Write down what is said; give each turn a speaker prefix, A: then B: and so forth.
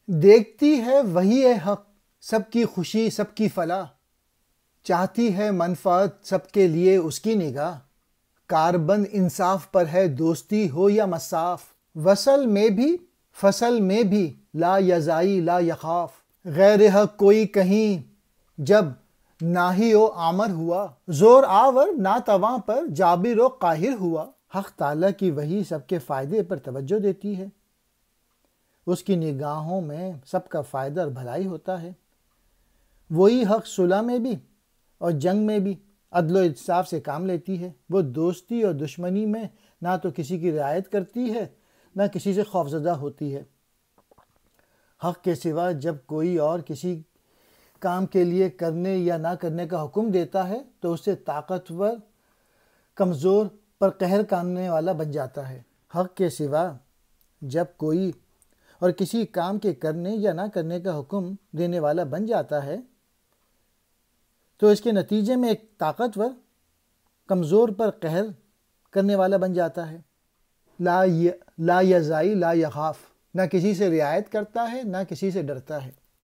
A: دیکھتی ہے وہی ہے حق، سب کی خوشی سب کی فلاح، چاہتی ہے منفعت سب کے لیے اس کی نگاہ، کاربند انصاف پر ہے دوستی ہو یا مصاف، وصل میں بھی فصل میں بھی لا یزائی لا یخاف، غیر حق کوئی کہیں جب ناہی و آمر ہوا، زور آور ناتواں پر جابر و قاہر ہوا، حق تعالیٰ کی وحی سب کے فائدے پر توجہ دیتی ہے، اس کی نگاہوں میں سب کا فائدہ اور بھلائی ہوتا ہے، وہی حق صلح میں بھی اور جنگ میں بھی عدل و انصاف سے کام لیتی ہے، وہ دوستی اور دشمنی میں نہ تو کسی کی رعایت کرتی ہے نہ کسی سے خوفزدہ ہوتی ہے، حق کے سوا جب کوئی اور کسی کام کے لیے کرنے یا نہ کرنے کا حکم دیتا ہے تو اس سے طاقتور کمزور پر قہر کرنے والا بن جاتا ہے، حق کے سوا جب کوئی اور کسی کام کے کرنے یا نہ کرنے کا حکم دینے والا بن جاتا ہے تو اس کے نتیجے میں ایک طاقتور کمزور پر قہر کرنے والا بن جاتا ہے، لا یزائی لا یخاف، نہ کسی سے رعایت کرتا ہے نہ کسی سے ڈرتا ہے۔